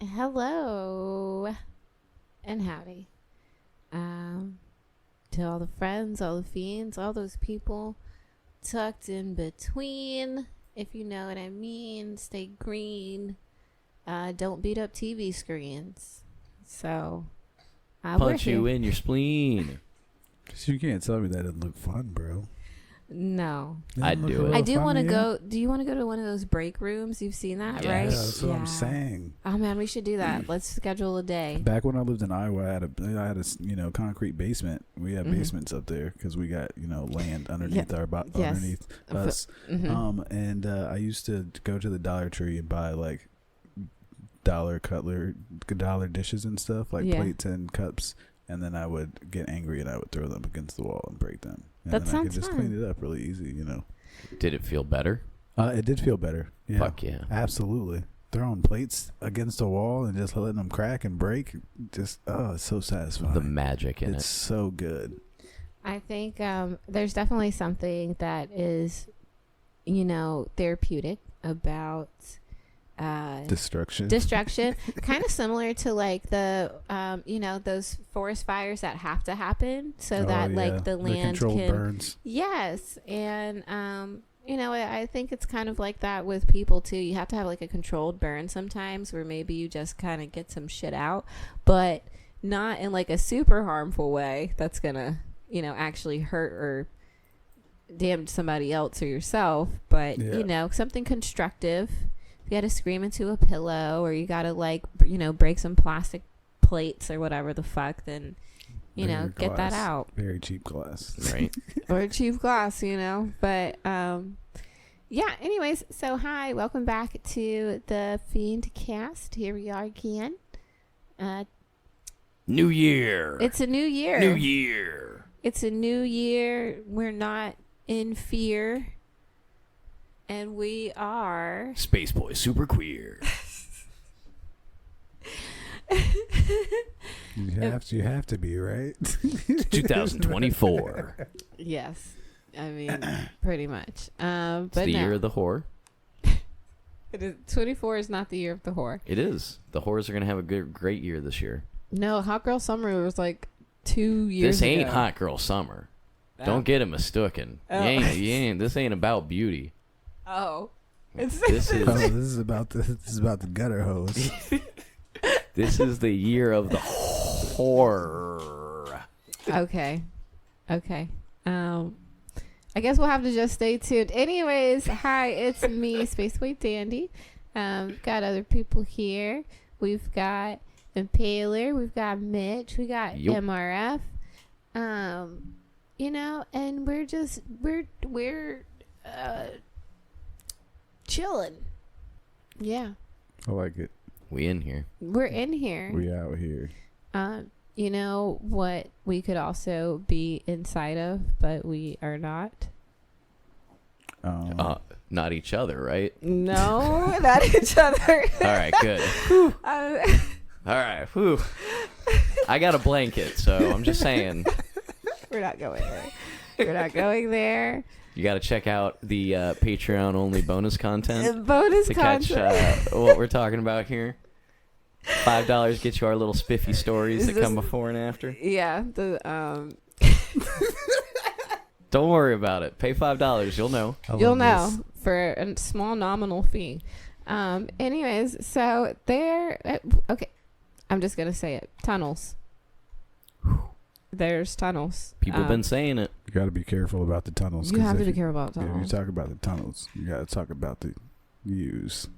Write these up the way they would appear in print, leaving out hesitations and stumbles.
Hello and howdy. To all the friends, all the fiends, all those people tucked in between, if you know what I mean. Stay green. Don't beat up TV screens. So, punch you in your spleen. You can't tell me that doesn't look fun, bro. No. I'd do it. I do want to go. Do you want to go to one of those break rooms? You've seen that, right? Yeah, that's what I'm saying. Oh man, we should do that. Let's schedule a day. Back when I lived in Iowa, I had a concrete basement. We had basements up there because we got land underneath underneath us. And I used to go to the Dollar Tree and buy like dollar dishes and stuff, like plates and cups. And then I would get angry and I would throw them against the wall and break them. And that then sounds I could just fun. clean it up really easy, Did it feel better? It did feel better. Yeah. Fuck yeah. Absolutely. Throwing plates against the wall and just letting them crack and break. It's so satisfying. The magic in it's so good. I think there's definitely something that is, therapeutic about destruction. Kind of similar to like the those forest fires that have to happen so that like the land controlled can burns. Yes. And I think it's kind of like that with people too. You have to have like a controlled burn sometimes where maybe you just kind of get some shit out, but not in like a super harmful way that's gonna actually hurt or damage somebody else or yourself, but something constructive. You got to scream into a pillow, or you got to break some plastic plates or whatever the fuck, then get that out. Very cheap glass, right? Or cheap glass, but anyways, so hi, welcome back to the Fiend Cast. Here we are again. New year. It's a new year. New year. It's a new year. We're not in fear. And we are Space Boy Super Queer. You have to be, right? 2024. Yes. I mean, pretty much. But It's the year of the whore. It is, 24 is not the year of the whore. It is. The whores are going to have a great year this year. No, Hot Girl Summer was like 2 years This ain't ago. Hot Girl Summer. Oh. Don't get it mistooken. Oh. You ain't. This ain't about beauty. Oh. This this is about the gutter hose. This is the year of the whore. Okay. I guess we'll have to just stay tuned. Anyways, hi, it's me, Spaceboy Dandy. Got other people here. We've got Impaler, we've got Mitch, we got MRF. And we're chilling. Yeah. I like it. We in here. We're in here. We out here. You know what we could also be inside of, but we are not? Not each other, right? No, not each other. All right, good. All right, whew. I got a blanket, so I'm just saying. We're not going there. We're not going there. You got to check out the Patreon-only bonus content. Bonus to content. catch what we're talking about here. $5 gets you our little spiffy stories that come before and after. Yeah. Don't worry about it. Pay $5. You'll know. You'll know for a small nominal fee. Anyways, so there. Okay. I'm just going to say it. Tunnels. There's tunnels. People have been saying it. You got to be careful about the tunnels. You have to be careful about tunnels. If you talk about the tunnels, you got to talk about the views.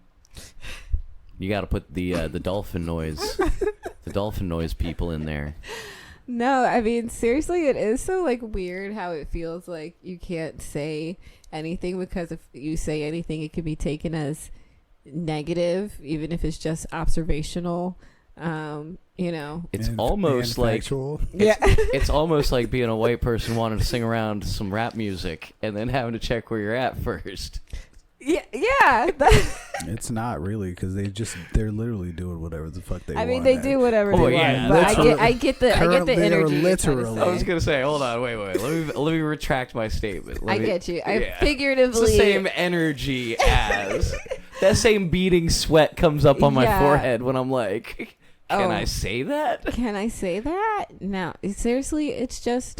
You got to put the dolphin noise, the dolphin noise people in there. No, I mean, seriously, it is so like weird how it feels like you can't say anything, because if you say anything, it can be taken as negative, even if it's just observational. It's almost like it's almost like being a white person wanting to sing around some rap music and then having to check where you're at first. Yeah. It's not really, because they're literally doing whatever the fuck they want. I mean, they do whatever they yeah, want, but I get the energy. Literally. I was gonna say, hold on, wait. Let me retract my statement. I get you. I yeah. figuratively. It's the same energy as That same beading sweat comes up on my forehead when I'm like, can I say that? Can I say that? No, seriously, it's just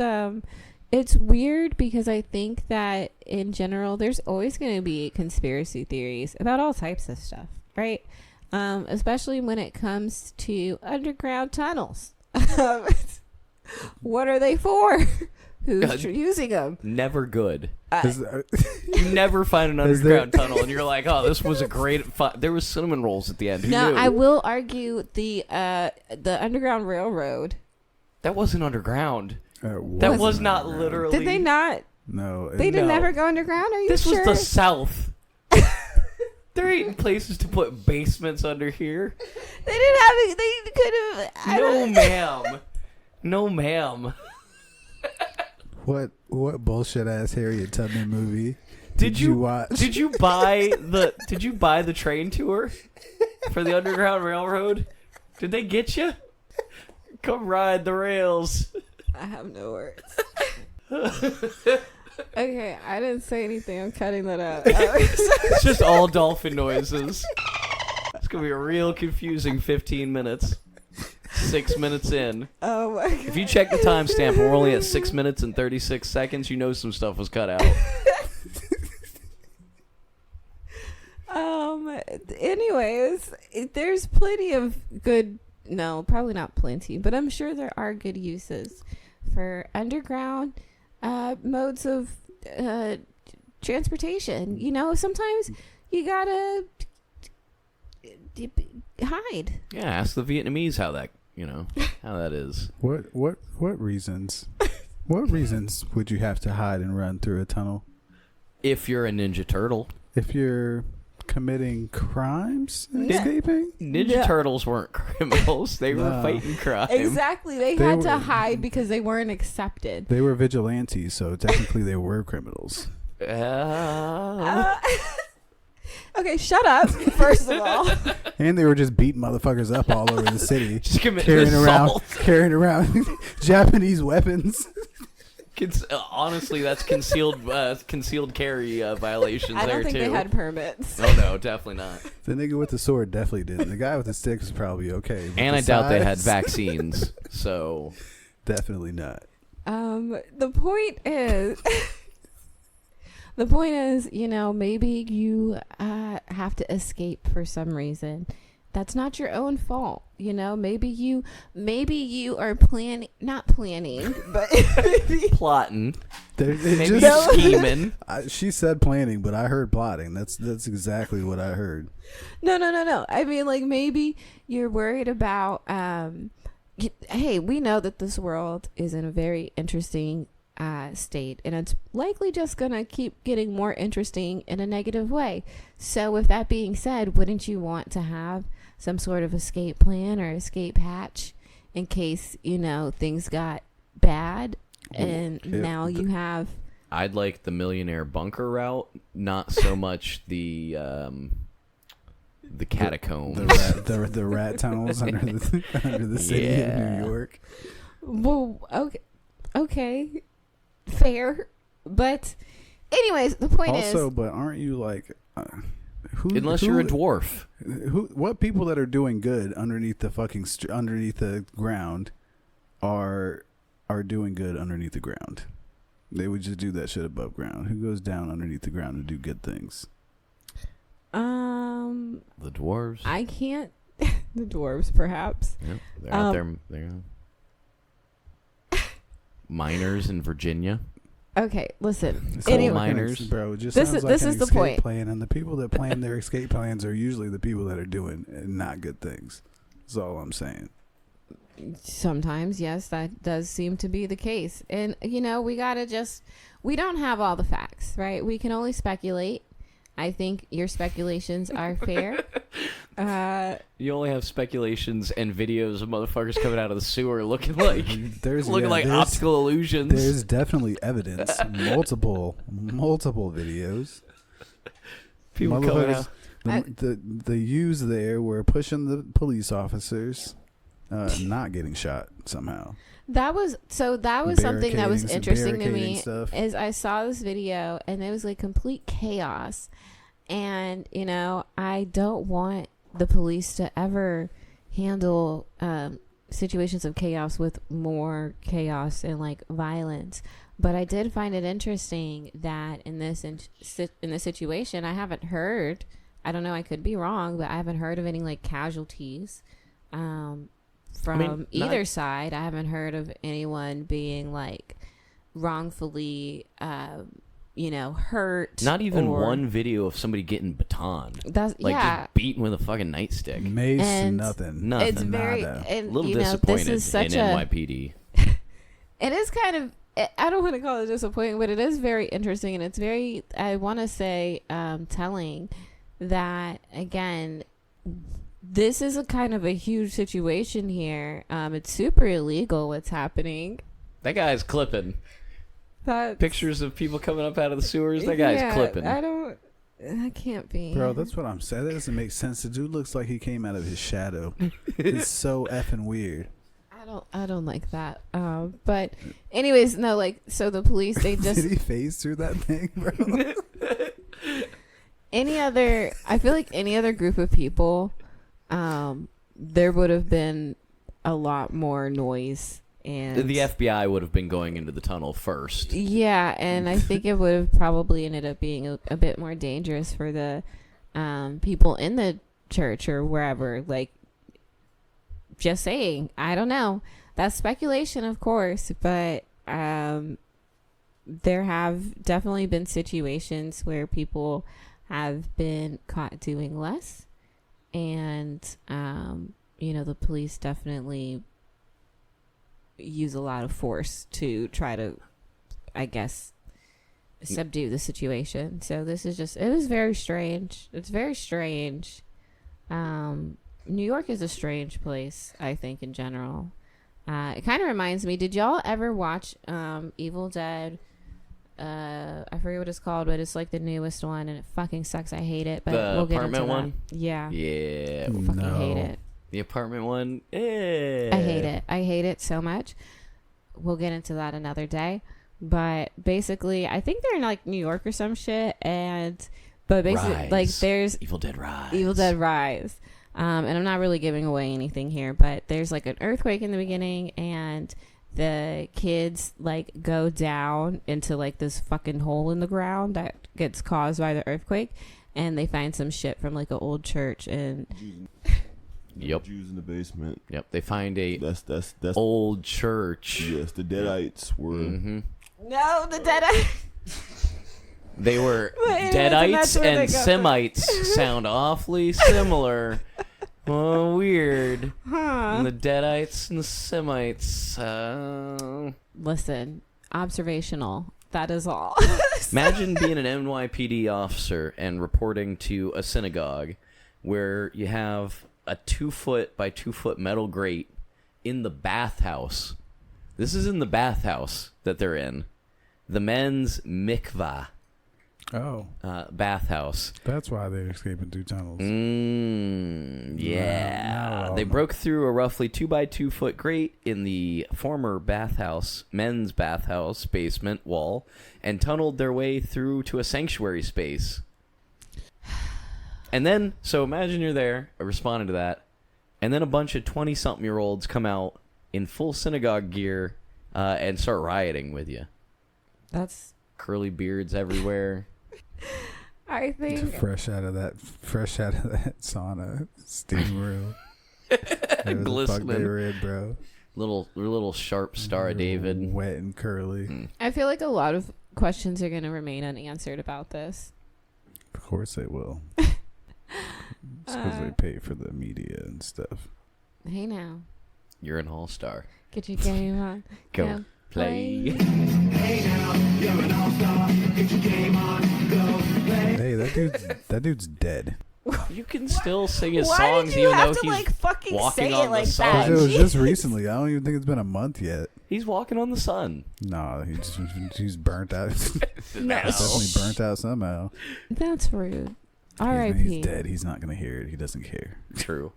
it's weird because I think that in general there's always going to be conspiracy theories about all types of stuff, right? Especially when it comes to underground tunnels. What are they for? Who's using them? Never good. You never find an underground tunnel and you're like, oh, this was a great there was cinnamon rolls at the end. Who knew? I will argue the Underground Railroad. That wasn't underground. That was not literally. Did they not? No. They didn't ever go underground? Are you this sure? This was the South. There ain't places to put basements under here. They didn't have it. They could have. No, ma'am. No, ma'am. What bullshit ass Harriet Tubman movie did you watch? Did you buy the train tour for the Underground Railroad? Did they get you? Come ride the rails. I have no words. Okay, I didn't say anything. I'm cutting that out. It's just all dolphin noises. It's gonna be a real confusing 15 minutes. 6 minutes in. Oh my God. If you check the timestamp, we're only at 6 minutes and 36 seconds. You know some stuff was cut out. Anyways, there's plenty of good. No, probably not plenty, but I'm sure there are good uses for underground modes of transportation. You know, sometimes you gotta hide. Yeah, ask the Vietnamese how that is. What reasons? What reasons would you have to hide and run through a tunnel? If you're a Ninja Turtle. If you're committing crimes and escaping? Ninja Turtles weren't criminals. They were fighting crime. Exactly. They had to hide because they weren't accepted. They were vigilantes, so technically they were criminals. Okay, shut up, first of all. And they were just beating motherfuckers up all over the city. Just carrying around Japanese weapons. Honestly, that's concealed carry violations there, too. I don't think they had permits. Oh, no, definitely not. The nigga with the sword definitely didn't. The guy with the stick was probably okay. And I doubt they had vaccines, so... Definitely not. The point is... The point is, you know, maybe you have to escape for some reason. That's not your own fault. You know, maybe you are not planning, but plotting. Maybe scheming. She said planning, but I heard plotting. That's exactly what I heard. No. I mean, like, maybe you're worried about, hey, we know that this world is in a very interesting state, and it's likely just gonna keep getting more interesting in a negative way. So with that being said, wouldn't you want to have some sort of escape plan or escape hatch in case, you know, things got bad and now you have... I'd like the millionaire bunker route, not so much the catacombs. The rat tunnels under the city of New York. Well, okay. Fair, but anyways, the point is also, but aren't you like unless you're a dwarf? What people that are doing good underneath the fucking underneath the ground are doing good underneath the ground? They would just do that shit above ground. Who goes down underneath the ground to do good things? The dwarves. I can't. The dwarves, perhaps. Yep, they're out there. They're miners in Virginia. Okay, listen. Miners, bro. Just this sounds is like the point. Plan, and the people that plan their escape plans are usually the people that are doing not good things. That's all I'm saying. Sometimes, yes, that does seem to be the case, and you know, we don't have all the facts, right? We can only speculate. I think your speculations are fair. You only have speculations and videos of motherfuckers coming out of the sewer looking like optical illusions. There's definitely evidence. multiple videos. People coming out. The U's there were pushing the police officers, not getting shot somehow. That was something that was interesting to me. Stuff. Is I saw this video and it was like complete chaos, And, I don't want the police to ever handle situations of chaos with more chaos and like violence. But I did find it interesting that in this situation, I haven't heard, I don't know, I could be wrong, but I haven't heard of any like casualties from either side. I haven't heard of anyone being like wrongfully hurt. Not even one video of somebody getting batoned. That's like just beaten with a fucking nightstick. Mace, And nothing. It's very Nada. and, A little this disappointed is such in a NYPD. it is kind of, I don't want to call it disappointing, but it is very interesting, and it's very, I want to say, telling that, again, this is a kind of a huge situation here. It's super illegal what's happening. That guy's clipping. That's, Pictures of people coming up out of the sewers. That guy's clipping. That can't be. Bro, that's what I'm saying. That doesn't make sense. The dude looks like he came out of his shadow. It's so effing weird. I don't like that. But anyways, no, like, so the police, they just Did he phase through that thing, bro? I feel like any other group of people, there would have been a lot more noise, and The FBI would have been going into the tunnel first. yeah, and I think it would have probably ended up being a bit more dangerous for the people in the church or wherever. Like, just saying, I don't know. That's speculation, of course, but there have definitely been situations where people have been caught doing less, and the police definitely use a lot of force to try to, I guess, subdue the situation. So this is just, it was very strange. It's very strange. New York is a strange place, I think, in general. It kind of reminds me, did y'all ever watch Evil Dead? I forget what it's called, but it's like the newest one, and it fucking sucks. I hate it, but The we'll get apartment into one? that. Yeah. Yeah. Fucking hate it. The apartment one? I hate it. I hate it so much. We'll get into that another day. But basically, I think they're in like New York or some shit, but basically, Rise. like, there's Evil Dead Rise. Evil Dead Rise. And I'm not really giving away anything here, but there's like an earthquake in the beginning, and the kids like go down into like this fucking hole in the ground that gets caused by the earthquake, and they find some shit from like an old church, and Yep. Jews in the basement. Yep. They find a That's old church. yes. The Deadites were. Mm-hmm. no, the Deadites. They were But anyways, and that's Deadites where they and got Semites sound awfully similar. Oh, weird. And the Deadites and the Semites. Listen, observational. That is all. Imagine being an NYPD officer and reporting to a synagogue where you have a 2-foot by 2-foot metal grate in the bathhouse. This is in the bathhouse that they're in. The men's mikvah. Oh, Bathhouse. that's why they're escaping through tunnels. Yeah. No. They broke through a roughly 2 by 2 foot grate in the former bathhouse, men's bathhouse basement wall, and tunneled their way through to a sanctuary space. And then, so imagine you're there, responding to that, and then a bunch of 20-something-year-olds come out in full synagogue gear and start rioting with you. That's, Curly beards everywhere. I think. Fresh out of that sauna steam room. Whatever the fuck Glistening. they were in, bro. Little sharp Star of David. Wet and curly. I feel like a lot of questions are going to remain unanswered about this. Of course they will. It's because they pay for the media and stuff. Hey now, You're an all-star. get your game on. Go play. Hey, that dude's dead. You can still sing his Why songs did you even have though to he's like fucking walking say on it like the sun. that? Because it was just Jeez. recently. I don't even think it's been a month yet. He's walking on the sun. No, he's burnt out. He's No. definitely burnt out somehow. That's rude. He's R.I.P. dead. He's not gonna hear it. He doesn't care. True.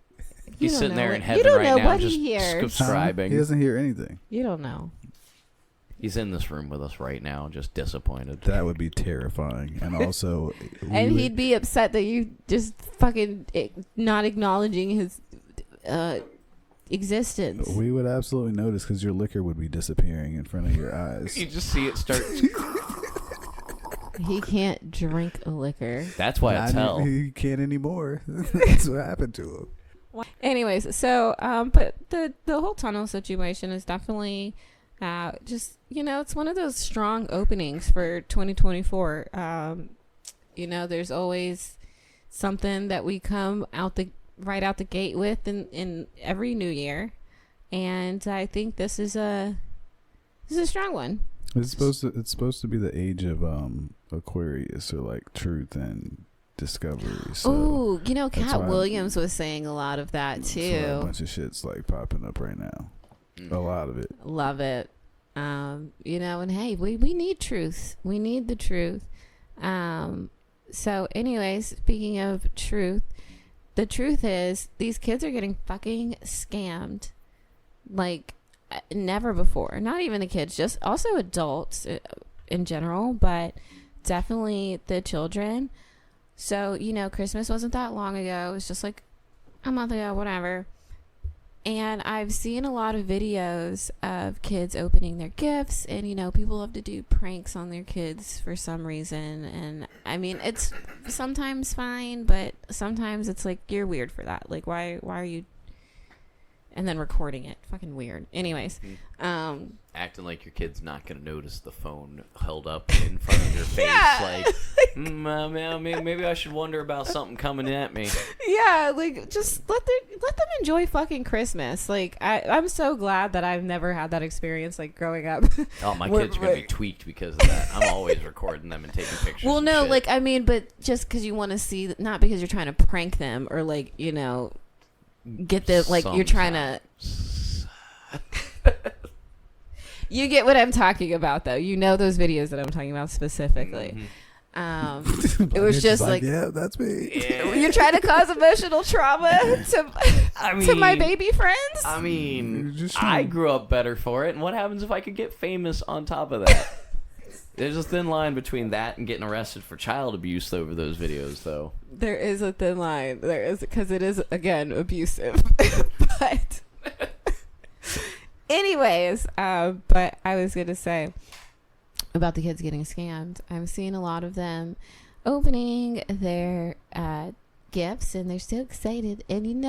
You He's don't sitting know there it. in You heaven don't right know now what just he hears. subscribing. He doesn't hear anything. You don't know. He's in this room with us right now, just disappointed. That would be terrifying. And also, he'd be upset that you just fucking not acknowledging his existence. We would absolutely notice because your liquor would be disappearing in front of your eyes. You just see it start. He can't drink a liquor. That's why it's hell. He can't anymore. That's what happened to him. Anyways, so but the whole tunnel situation is definitely just, it's one of those strong openings for 2024. There's always something that we come right out the gate with in every new year, and I think this is a strong one. It's supposed to be the age of Aquarius, or like truth and discovery. So ooh, Katt Williams was saying a lot of that too. So a bunch of shit's like popping up right now. A lot of it. Love it. And hey, we need truth. We need the truth. So anyways, speaking of truth, the truth is these kids are getting fucking scammed like never before. Not even the kids, just also adults in general, but definitely the children. So, Christmas wasn't that long ago. It was just like a month ago, whatever. And I've seen a lot of videos of kids opening their gifts, and people love to do pranks on their kids for some reason. And I mean, it's sometimes fine, but sometimes it's like you're weird for that. Like, why are you? And then recording it, fucking weird. Anyways, acting like your kid's not gonna notice the phone held up in front of your face, like, maybe I should wonder about something coming at me. Yeah, like just let them enjoy fucking Christmas. Like I'm so glad that I've never had that experience, like growing up. Oh, my kids are gonna be tweaked because of that. I'm always recording them and taking pictures. Well, no, shit. like I mean, but just because you want to see, not because you're trying to prank them or like get the like you're trying to. You get what I'm talking about, though. Those videos that I'm talking about specifically. It was just like, yeah, that's me. Yeah. You're trying to cause emotional trauma to my baby friends. I mean, I grew up better for it, and what happens if I could get famous on top of that? There's a thin line between that and getting arrested for child abuse over those videos, though. There is a thin line. There is, because it is, again, abusive. But anyways, but I was going to say about the kids getting scammed. I'm seeing a lot of them opening their gifts, and they're so excited. And,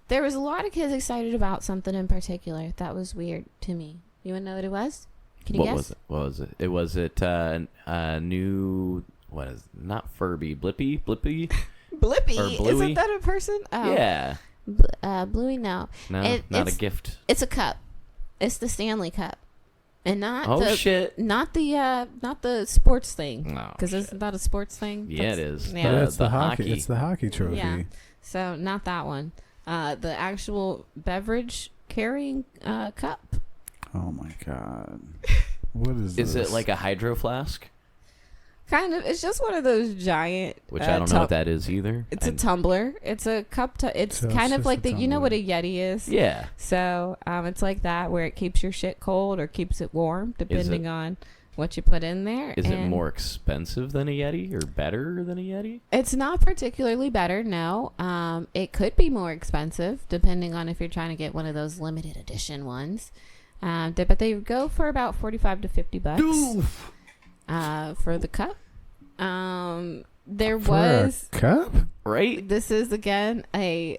there was a lot of kids excited about something in particular. That was weird to me. You want to know what it was? Can you guess? What was it? Was it new? What is not Furby? Blippy? Blippy? Or Bluey? Isn't that a person? Oh. Yeah. Bluey, no. Not a gift. It's a cup. It's the Stanley Cup, and not not the sports thing. Because isn't that a sports thing? Yeah, it is. Yeah, that's the hockey. It's the hockey trophy. Yeah. So not that one. The actual beverage carrying cup. Oh my god. What is this? Is it like a hydro flask? Kind of. It's just one of those giant... Which I don't know what that is either. It's a tumbler. It's a cup. It's kind of like you know what a Yeti is? Yeah. So it's like that, where it keeps your shit cold or keeps it warm, depending on what you put in there. Is it more expensive than a Yeti or better than a Yeti? It's not particularly better, no. It could be more expensive, depending on if you're trying to get one of those limited edition ones. But they go for about $45 to $50 for the cup. There for was a cup, right? This is again a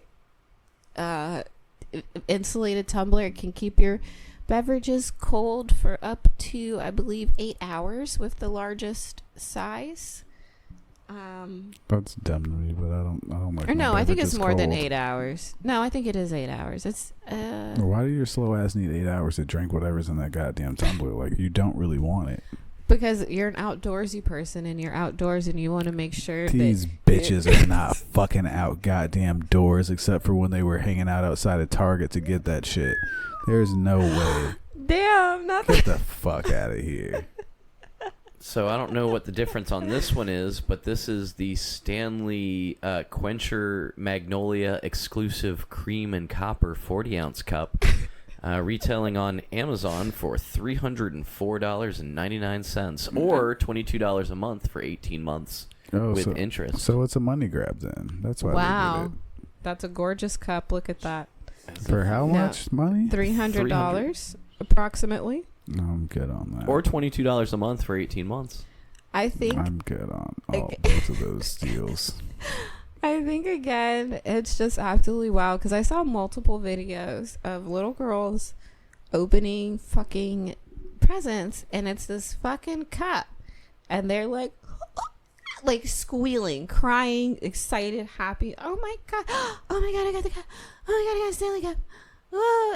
insulated tumbler. It can keep your beverages cold for up to, I believe, 8 hours with the largest size. That's dumb to me, but I don't like. Or no, I think it's more cold. than 8 hours. No, I think it is 8 hours. It's Why do your slow ass need 8 hours to drink whatever's in that goddamn tumbler? Like, you don't really want it. Because you're an outdoorsy person, and you're outdoors, and you want to make sure these bitches are not fucking out goddamn doors, except for when they were hanging out outside of Target to get that shit. There's no way. Damn, not Get the fuck out of here. So I don't know what the difference on this one is, but this is the Stanley Quencher Magnolia exclusive cream and copper 40-ounce cup. retailing on Amazon for $304.99 or $22 a month for 18 months with interest. So it's a money grab then. That's why they did it. That's a gorgeous cup. Look at that. For how much money? $300 approximately. No, I'm good on that. Or $22 a month for 18 months. I think I'm good on both of those deals. I think, again, it's just absolutely wild because I saw multiple videos of little girls opening fucking presents, and it's this fucking cup, and they're like squealing, crying, excited, happy. Oh my god, I got the cup. Oh my god, I got a Stanley cup.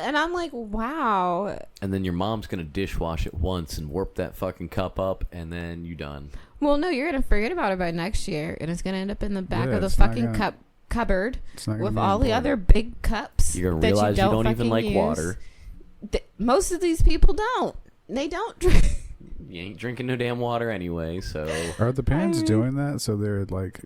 And I'm like, wow. And then your mom's gonna dishwash it once and warp that fucking cup up, and then you done. Well, no, you're gonna forget about it by next year, and it's gonna end up in the back of the fucking cupboard with all the other big cups. You're gonna realize you don't even like water. Most of these people don't. They don't drink. You ain't drinking no damn water anyway, so. Are the parents doing that so they're like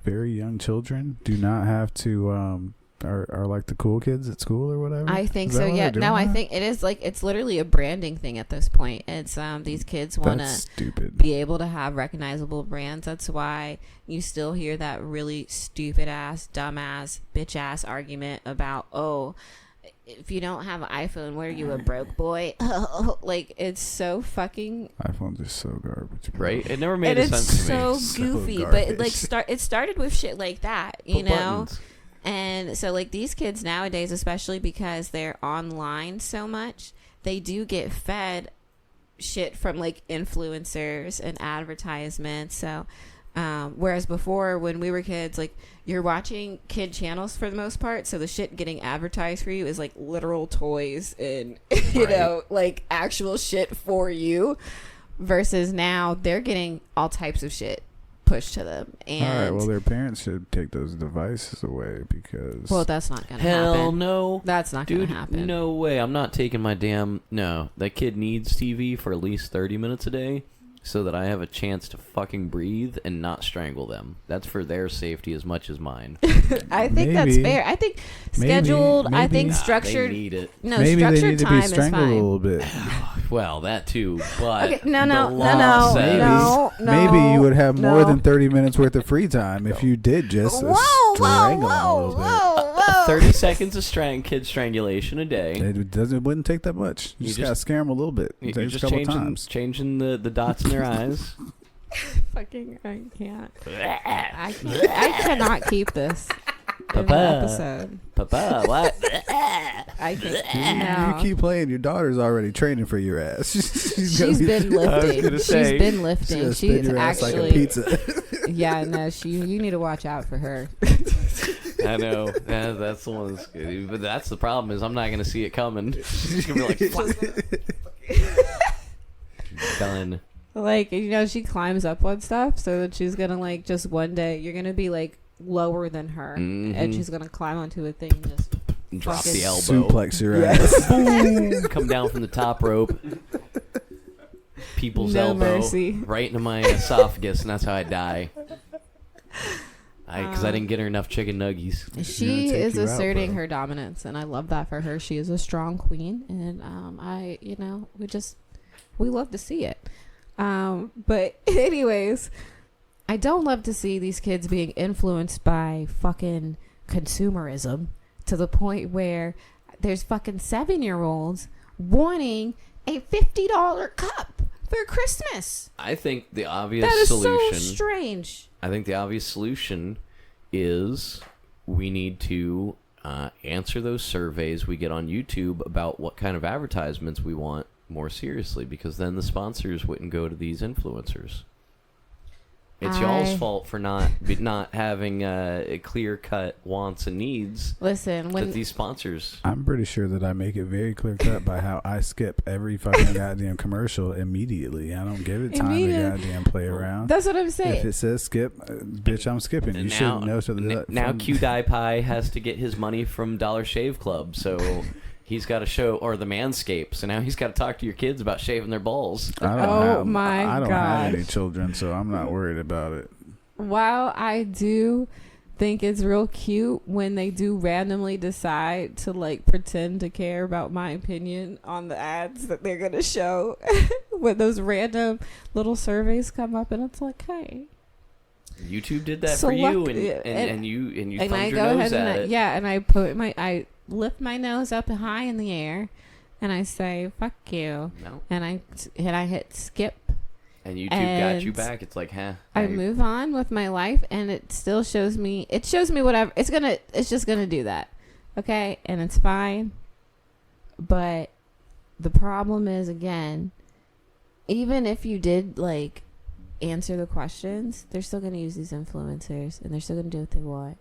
very young children do not have to are like the cool kids at school or whatever? I think so, yeah. No, I think it is like it's literally a branding thing at this point. It's these kids want to be able to have recognizable brands. That's why you still hear that really stupid ass, dumb ass, bitch ass argument about, oh, if you don't have an iPhone, what are you, a broke boy? Like, it's so fucking... iPhones are so garbage. Bro. Right? It never made sense to me. It's so goofy. So but it started with shit like that, you know? Buttons. And so, like, these kids nowadays, especially because they're online so much, they do get fed shit from, like, influencers and advertisements. So... whereas before when we were kids, like, you're watching kid channels for the most part, so the shit getting advertised for you is like literal toys and you know, like actual shit for you, versus now they're getting all types of shit pushed to them. And all right, well, their parents should take those devices away because that's not gonna happen. Hell no, that's not gonna happen. No way. I'm not taking my damn that kid needs TV for at least 30 minutes a day so that I have a chance to fucking breathe and not strangle them. That's for their safety as much as mine. I think that's fair. I think scheduled. I think structured. They need it. No, maybe structured they need to time be strangled is fine. a little bit. Well, that too. But okay, no. Maybe you would have more than 30 minutes worth of free time if you did just strangle them a little bit. 30 seconds of kid strangulation a day. It wouldn't take that much. You just gotta scare them a little bit. You're just changing the dots in their eyes. Fucking, I can't. I cannot keep this in an episode. Papa, what? I can't. You keep playing. Your daughter's already training for your ass. She's been lifting. She's been lifting. She's actually like a pizza. Yeah, no. You need to watch out for her. I know. That's the one that's good. But that's the problem is I'm not going to see it coming. She's going to be like, done. Like, you know, she climbs up on stuff so that she's going to, like, just one day, you're going to be, like, lower than her. Mm-hmm. And she's going to climb onto a thing and just drop the elbow. Suplex your ass. Boom. Come down from the top rope. People's elbow. Mercy. Right into my esophagus, and that's how I die. Because I didn't get her enough chicken nuggies. She is asserting her dominance, and I love that for her. She is a strong queen, and we love to see it. But anyways, I don't love to see these kids being influenced by fucking consumerism to the point where there's fucking 7-year-olds wanting a $50 cup for Christmas. I think the obvious solution... That is so strange. I think the obvious solution is we need to answer those surveys we get on YouTube about what kind of advertisements we want more seriously, because then the sponsors wouldn't go to these influencers. It's y'all's fault for not having a clear-cut wants and needs. Listen, that these sponsors... I'm pretty sure that I make it very clear-cut by how I skip every fucking goddamn commercial immediately. I don't give it time to goddamn play around. That's what I'm saying. If it says skip, bitch, I'm skipping. You should know. Now Q-Dye Pie has to get his money from Dollar Shave Club, so... He's got to show, or the Manscaped. So now he's got to talk to your kids about shaving their balls. I don't have any children, so I'm not worried about it. While I do think it's real cute when they do randomly decide to like pretend to care about my opinion on the ads that they're gonna show. When those random little surveys come up, and it's like, hey, YouTube did that for you, and you thumbed your nose at it. Yeah, and I lift my nose up high in the air, and I say "fuck you," and I hit skip. And YouTube got you back. It's like, I move on with my life, and it still shows me. It shows me whatever. It's just gonna do that, okay? And it's fine. But the problem is, again, even if you did like answer the questions, they're still gonna use these influencers, and they're still gonna do what they want.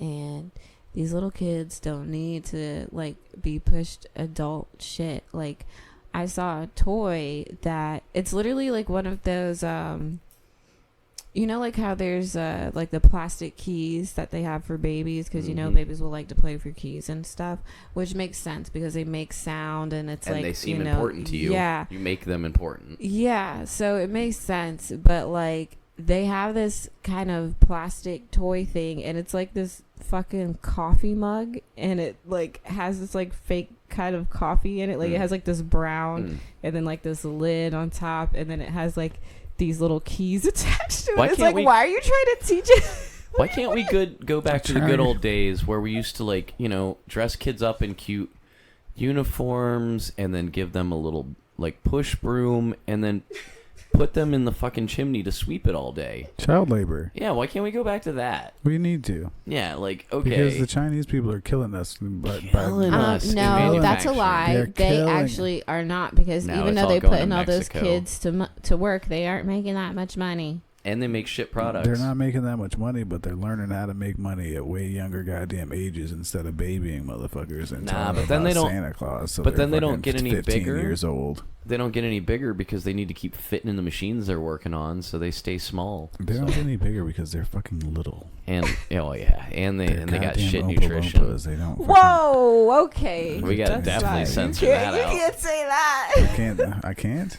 And these little kids don't need to like be pushed adult shit. Like, I saw a toy that it's literally like one of those, you know, like how there's like the plastic keys that they have for babies, because you know babies will like to play for keys and stuff, which makes sense because they make sound, and it's like, they seem important to you. Yeah, you make them important. Yeah, so it makes sense. But like, they have this kind of plastic toy thing, and it's like this fucking coffee mug, and it like has this like fake kind of coffee in it. Like it has like this brown and then like this lid on top, and then it has like these little keys attached to it. It's like, why are you trying to teach it? Why can't we go back to the good old days where we used to, like, you know, dress kids up in cute uniforms and then give them a little like push broom and then put them in the fucking chimney to sweep it all day? Child labor. Yeah, why can't we go back to that? We need to. Yeah, like, okay. Because the Chinese people are killing us. Killing us. No, that's a lie. They actually are not, because even though they put in all those kids to work, they aren't making that much money. And they make shit products. They're not making that much money, but they're learning how to make money at way younger goddamn ages instead of babying motherfuckers and but then they don't Santa Claus. So but then they don't get any 15 bigger. Years old. They don't get any bigger because they need to keep fitting in the machines they're working on, so they stay small. They don't get any bigger because they're fucking little. And they got shit Oompa nutrition. Loompas, they don't. Whoa, okay. We gotta definitely censor that out. You can't say that. I can't.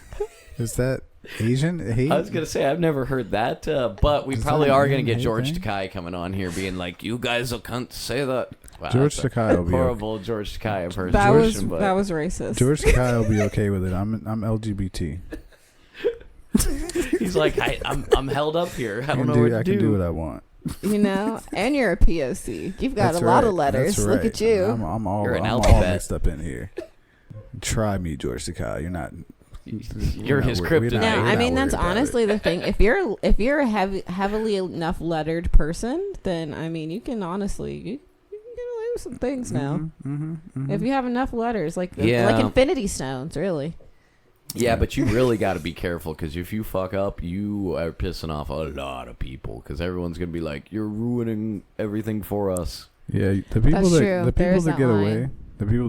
Is that Asian hate? I was gonna say I've never heard that, but we probably are gonna get George Takei coming on here, being like, "You guys can't say that." Wow, George Takei will be horrible. Okay. George Takei, I've heard that was racist. George Takei will be okay with it. I'm LGBT. He's like, I'm held up here. I don't know what to do. I can do what I want. You know, and you're a POC. You've got a lot of letters. That's right. Look at you. I'm all mixed up in here. Try me, George Takei. You're not. You're his kryptonite. No, I mean, that's honestly the thing. If you're a heavily enough lettered person, then I mean, you can honestly you can lose some things now. If you have enough letters, like infinity stones, really. Yeah, but you really got to be careful, because if you fuck up, you are pissing off a lot of people, because everyone's gonna be like, "You're ruining everything for us." Yeah, the people that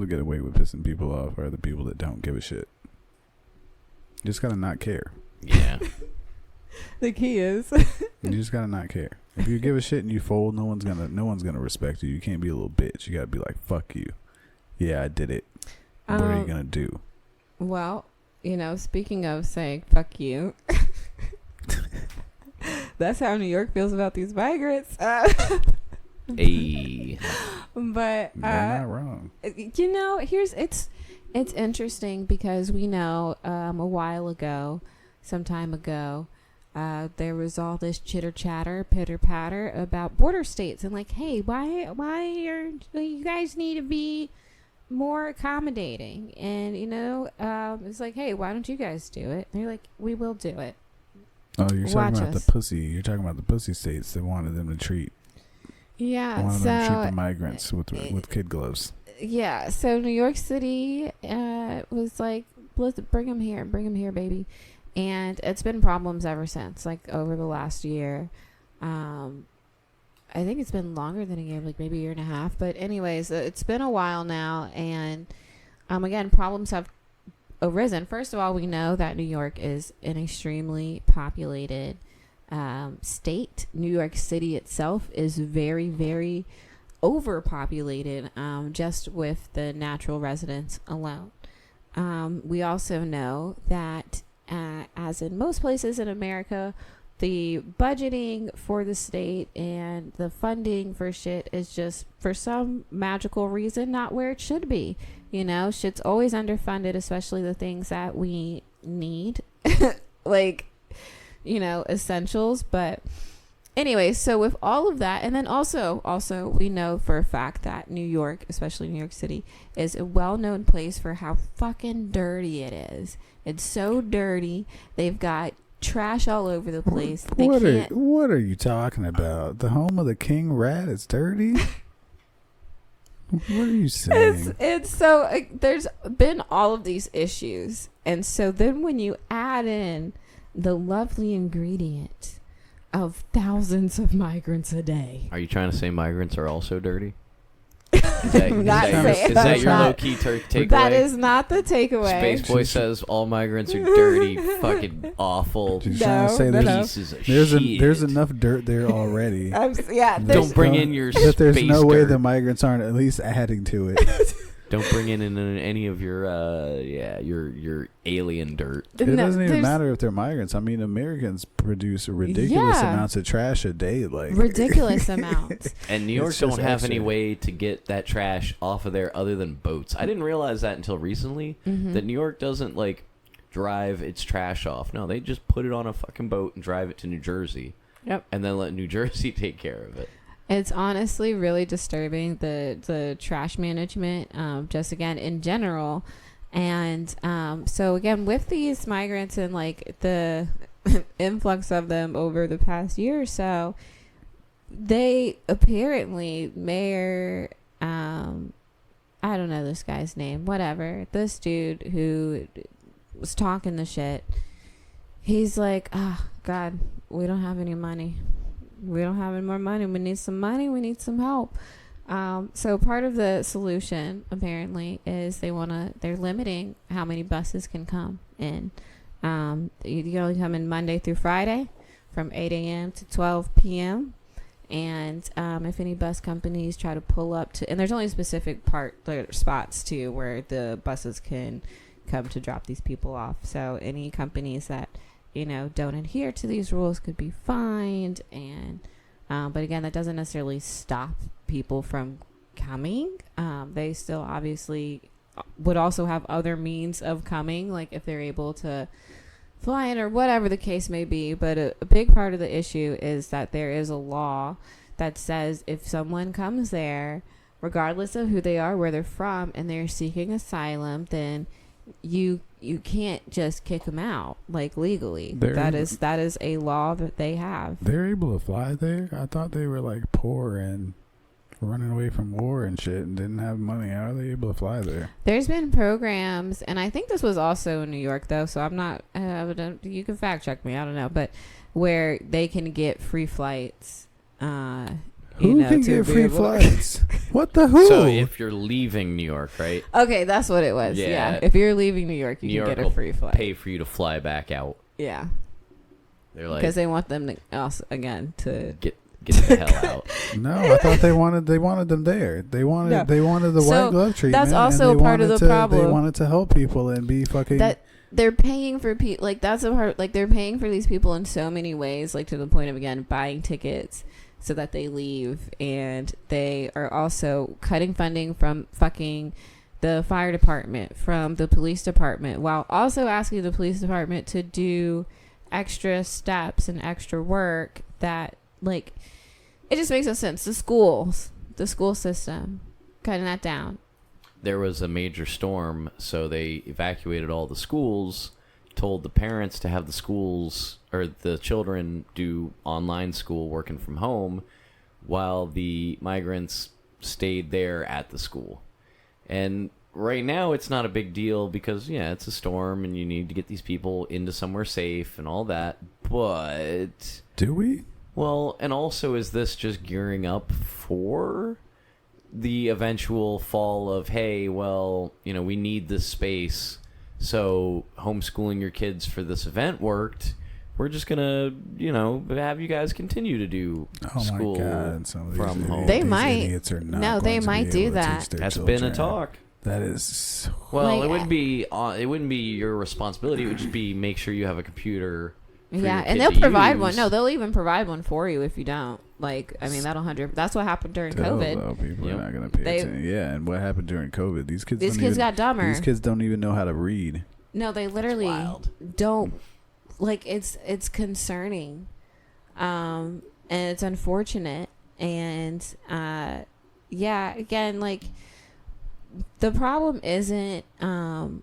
get away with pissing people off are the people that don't give a shit. You just gotta not care. Yeah. The key is you just gotta not care. If you give a shit and you fold, no one's gonna respect you. You can't be a little bitch. You gotta be like, "Fuck you." Yeah, I did it. What are you gonna do? Well, you know, speaking of saying "fuck you," that's how New York feels about these migrants. Hey. But they're not wrong. You know, it's interesting, because we know some time ago, there was all this chitter chatter, pitter patter about border states, and like, hey, why you guys need to be more accommodating? And you know, it's like, hey, why don't you guys do it? And they're like, we will do it. Oh, you're talking about the pussy. You're talking about the pussy states that wanted them to treat. Yeah, wanted them to treat the migrants with kid gloves. Yeah, so New York City was like, let's bring them here, baby. And it's been problems ever since, like over the last year. I think it's been longer than a year, like maybe a year and a half. But anyways, it's been a while now. And again, problems have arisen. First of all, we know that New York is an extremely populated state. New York City itself is very, very overpopulated, just with the natural residents alone. We also know that, as in most places in America, the budgeting for the state and the funding for shit is just for some magical reason not where it should be. You know, shit's always underfunded, especially the things that we need, like, you know, essentials. But anyway, so with all of that, and then also we know for a fact that New York, especially New York City, is a well-known place for how fucking dirty it is. It's so dirty. They've got trash all over the place. What are you talking about? The home of the king rat is dirty? What are you saying? It's so there's been all of these issues, and so then when you add in the lovely ingredient of thousands of migrants a day. Are you trying to say migrants are also dirty? Is that your low-key takeaway? That is not the takeaway. Space Boy says all migrants are dirty, fucking awful She's trying to say pieces of shit. there's enough dirt there already. Don't bring in your But there's space no way dirt. the migrants aren't at least adding to it. Don't bring in any of your your alien dirt. It doesn't even matter if they're migrants. I mean, Americans produce ridiculous amounts of trash a day, like ridiculous amounts. And New York don't have any way to get that trash off of there other than boats. I didn't realize that until recently. That New York doesn't like drive its trash off. No, they just put it on a fucking boat and drive it to New Jersey. Yep. And then let New Jersey take care of it. It's honestly really disturbing, the trash management, just again in general. And so again, with these migrants and like the influx of them over the past year or so, they apparently Mayor, I don't know this guy's name, whatever, this dude who was talking the shit, he's like, oh God, we don't have any money. We don't have any more money. We need some money. We need some help. So part of the solution apparently is they're limiting how many buses can come in. You can only come in Monday through Friday from 8 a.m. to 12 p.m. And if any bus companies try to pull up to, and there's only specific spots too where the buses can come to drop these people off. So any companies that don't adhere to these rules could be fined. And but again, that doesn't necessarily stop people from coming. They still obviously would also have other means of coming, like if they're able to fly in or whatever the case may be. But a big part of the issue is that there is a law that says if someone comes there, regardless of who they are, where they're from, and they're seeking asylum, then you can't just kick them out like legally. That is a law that they have. They're able to fly there? I thought they were like poor and running away from war and shit and didn't have money. How are they able to fly there? There's been programs, and I think this was also in New York though, so I'm not you can fact check me, I don't know, but where they can get free flights. Who can get free flights? What the who? So if you're leaving New York, right? Okay, that's what it was. Yeah. If you're leaving New York, you can get a free flight. Pay for you to fly back out. Yeah. They're like, because they want them to also, again, to get the hell out. No, I thought they wanted them there. They wanted the white glove treatment. That's also part of the problem. They wanted to help people and be fucking. That they're paying for people. Like that's a part. Like they're paying for these people in so many ways. Like to the point of again buying tickets so that they leave, and they are also cutting funding from fucking the fire department, from the police department, while also asking the police department to do extra steps and extra work that, like, it just makes no sense. The school system, cutting that down. There was a major storm, so they evacuated all the schools, told the parents to have the schools or the children do online school working from home while the migrants stayed there at the school. And right now it's not a big deal because, yeah, it's a storm and you need to get these people into somewhere safe and all that. But... do we? Well, and also is this just gearing up for the eventual fall of, hey, well, we need this space, so homeschooling your kids for this event worked. We're just gonna, have you guys continue to do school from home. They might. They might do that. That's been a talk. That is. Well, it wouldn't be your responsibility. It would just be make sure you have a computer Yeah, your and kid they'll to provide one. use. No, they'll even provide one for you if you don't. Like, I mean, that's what happened during COVID. Though, people Yep. are not going to pay They- attention. Yeah, and what happened during COVID? These kids got dumber. These kids don't even know how to read. No, they literally wild. don't. Like, it's concerning, and it's unfortunate. And yeah, again, like, the problem isn't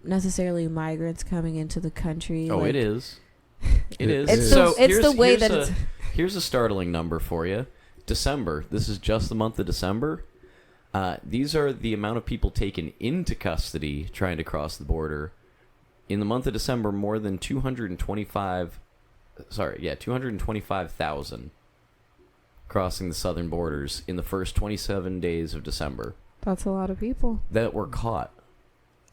necessarily migrants coming into the country. Oh, like, it is. It is. It's So it's the way that it's. Here's a startling number for you. December. This is just the month of December. These are the amount of people taken into custody trying to cross the border. In the month of December, more than 225,000 crossing the southern borders in the first 27 days of December That's a lot of people that were caught.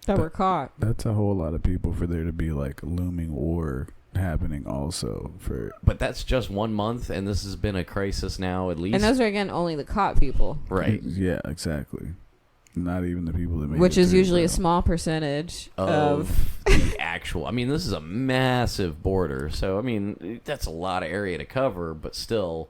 that were caught. That's a whole lot of people for there to be like looming war happening also for. But that's just 1 month, and this has been a crisis now at least. And those are, again, only the caught people. right. Yeah, exactly. Not even the people that made Which it is through, usually a bro. small percentage Of the actual. I mean, this is a massive border, so I mean that's a lot of area to cover, but still,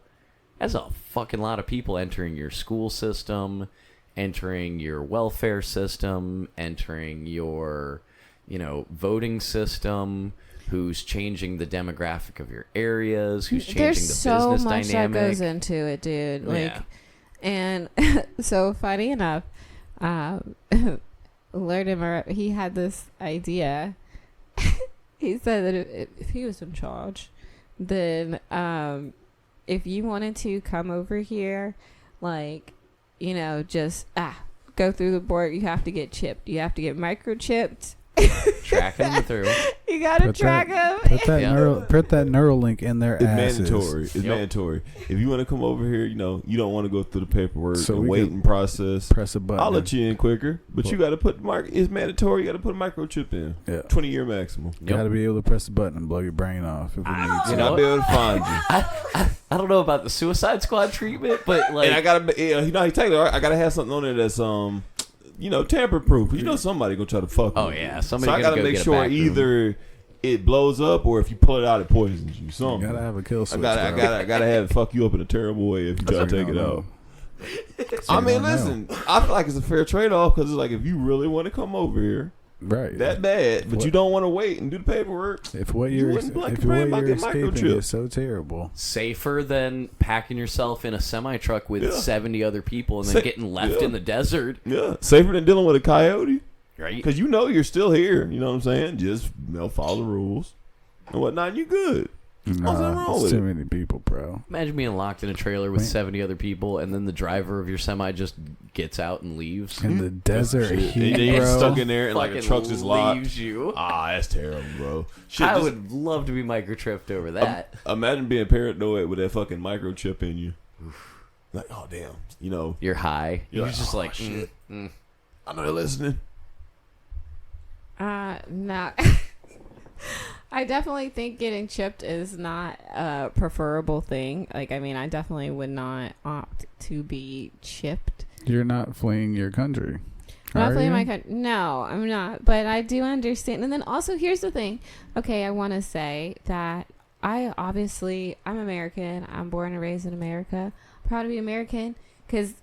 that's a fucking lot of people entering your school system, entering your welfare system, entering your, voting system. Who's changing the demographic of your areas? Who's changing There's the so business much dynamic? that goes into it, dude. Like, Yeah. and so funny enough, Lord Emmer, he had this idea. He said that if he was in charge, then if you wanted to come over here, like, just go through the border, you have to get chipped. You have to get microchipped. Tracking them through. You gotta Put track that- them. Put that Yeah. put that Neuralink in their It's asses. mandatory. It's Yep. mandatory. If you want to come over here, you don't want to go through the paperwork So and we wait could and process. Press a button. I'll let you in quicker, but you got to put it's mandatory. You got to put a microchip in. Yeah. 20-year maximum. Got to be able to press the button and blow your brain off if we need You to. And know I'll be able to find you. I don't know about the Suicide Squad treatment, but like, And I gotta, he Taylor, I gotta have something on there that's tamper proof. Somebody gonna try to fuck. oh with yeah, you. somebody So I gotta gotta go make get a sure back room. either it blows up or if you pull it out, it poisons you. You Something. gotta have a kill I switch. gotta have it fuck you up in a terrible way if you try to take it out. I mean, listen, I feel like it's a fair trade off because it's like if you really want to come over here Right. that bad, but you don't want to wait and do the paperwork. If what You you're wouldn't like if your brain what might you're get escaping microchipped. is so terrible. Safer than packing yourself in a semi truck with Yeah. 70 other people and then getting left in the desert, Yeah, safer than dealing with a coyote right? because you're still here. You know what I'm saying? Just follow the rules and whatnot. You good? What's wrong it's with too it? many people, bro. Imagine being locked in a trailer with Man. 70 other people, and then the driver of your semi just gets out and leaves. In the desert Shit. heat, And you're bro. stuck in there and like the Fucking truck's just locked. leaves you. That's terrible, bro. Shit, I just would love to be microchipped over that. imagine being paranoid with that fucking microchip in you. Like, oh damn, You're high. You're You're like, just oh, like, shit. mm. I know they're listening. No. I definitely think getting chipped is not a preferable thing. Like, I mean, I definitely would not opt to be chipped. You're not fleeing your country. I'm not Are fleeing you? my country. No, I'm not. But I do understand. And then also, here's the thing. Okay, I want to say that I'm American. I'm born and raised in America. Proud to be American because,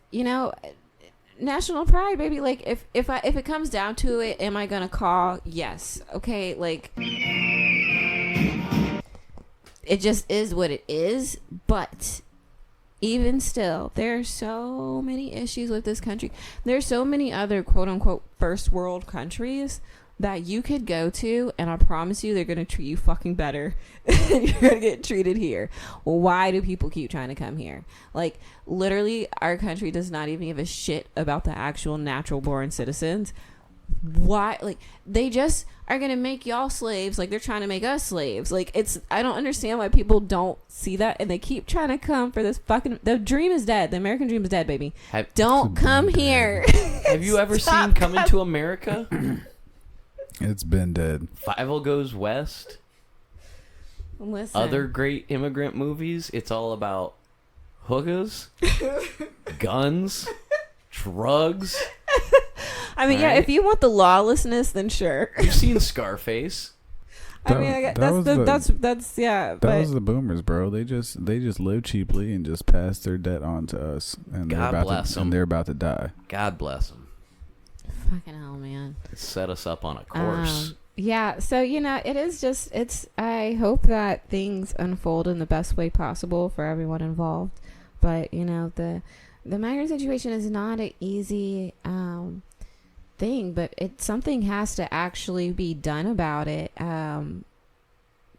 national pride, baby. Like, if it comes down to it, am I gonna call? Yes. Okay, like, it just is what it is. But even still, there are so many issues with this country. There's so many other quote unquote first world countries that you could go to, and I promise you they're going to treat you fucking better than you're going to get treated here. Why do people keep trying to come here? Like, literally, our country does not even give a shit about the actual natural born citizens. Why? Like, they just are going to make y'all slaves like they're trying to make us slaves. Like, I don't understand why people don't see that, and they keep trying to come for this fucking... The dream is dead. The American dream is dead, baby. Don't come here. Have you ever Stop seen Coming to America? It's been dead. 5 Goes West. Listen. Other great immigrant movies. It's all about hookahs, guns, drugs. I mean, yeah, Right. if you want the lawlessness, then sure. You've seen Scarface. I mean, that's yeah. That was the boomers, bro. They just live cheaply and just pass their debt on to us, and God bless them. And they're about to die. God bless them. Fucking hell, man. It set us up on a course. Yeah, so it is just I hope that things unfold in the best way possible for everyone involved. But the migrant situation is not an easy thing, but something has to actually be done about it.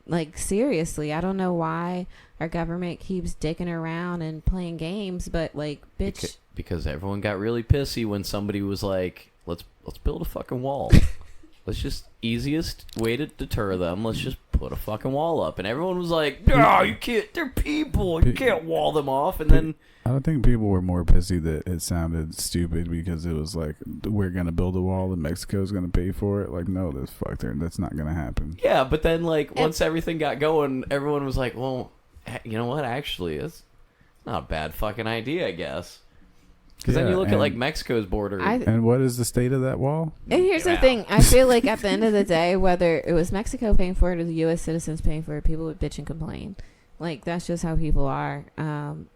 Like seriously, I don't know why our government keeps dicking around and playing games, but like, bitch, because everyone got really pissy when somebody was like, let's build a fucking wall. Let's just, easiest way to deter them, let's just put a fucking wall up. And everyone was like, no, you can't, they're people, you can't wall them off. And then I don't think people were more pissy that it sounded stupid because it was like, we're going to build a wall and Mexico's going to pay for it. Like, no, that's not going to happen. Yeah, but then like once everything got going, everyone was like, well, you know what, actually, it's not a bad fucking idea, I guess. Because then you look at like Mexico's border. And what is the state of that wall? And here's the thing. I feel like at the end of the day, whether it was Mexico paying for it or the U.S. citizens paying for it, people would bitch and complain. Like, that's just how people are,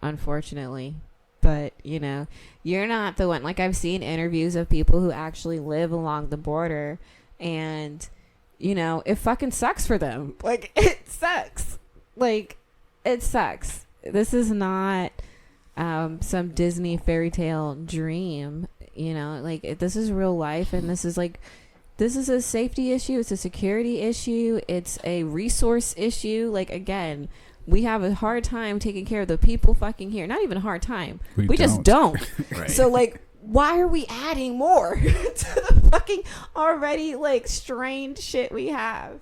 unfortunately. But, you're not the one. Like, I've seen interviews of people who actually live along the border. And, it fucking sucks for them. Like, it sucks. Like, it sucks. This is not... some Disney fairy tale dream, like this is real life, and this is a safety issue, it's a security issue, it's a resource issue. Like, again, we have a hard time taking care of the people fucking here. Not even a hard time. We just don't. Right. So like, why are we adding more to the fucking already like strained shit we have?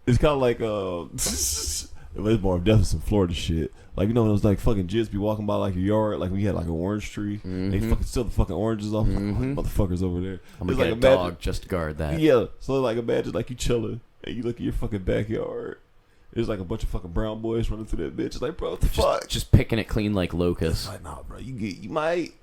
It's kind of like it's more definitely some Florida shit. Like, those like fucking jits be walking by like your yard, like we had like an orange tree. Mm-hmm. They fucking steal the fucking oranges off. Mm-hmm. Like, motherfuckers over there. I'm gonna get a dog just to guard that. Yeah. So like, imagine like you chilling and you look at your fucking backyard. There's like a bunch of fucking brown boys running through that bitch. It's like, bro, what the fuck? Just picking it clean like locusts. It's like, nah, bro. You might.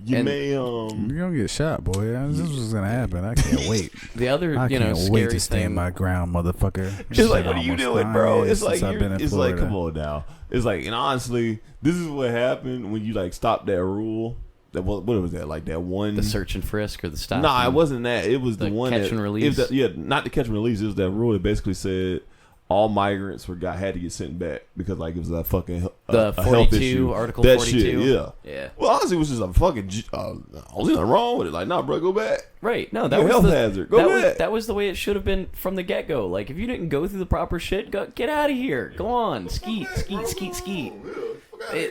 You may You're gonna get shot, boy. This is gonna happen. I can't wait. The other, I can't scary wait to stand my ground, motherfucker. It's like, what are you doing, bro? It's like, come on now. It's like, and honestly, this is what happened when you like stop that rule. That what was that? Like that one, the search and frisk or the stop? Nah, it wasn't that. It was the one catch and release. Not the catch and release. It was that rule that basically said all migrants had to get sent back because like it was a fucking the 42 health issue. Article that 42. Shit, yeah. Well, honestly, it was just a fucking. Was nothing wrong with it? Like, nah, bro, go back. Right. No, that was health hazard. Go back. That was the way it should have been from the get go. Like, if you didn't go through the proper shit, get out of here. Go on, skeet.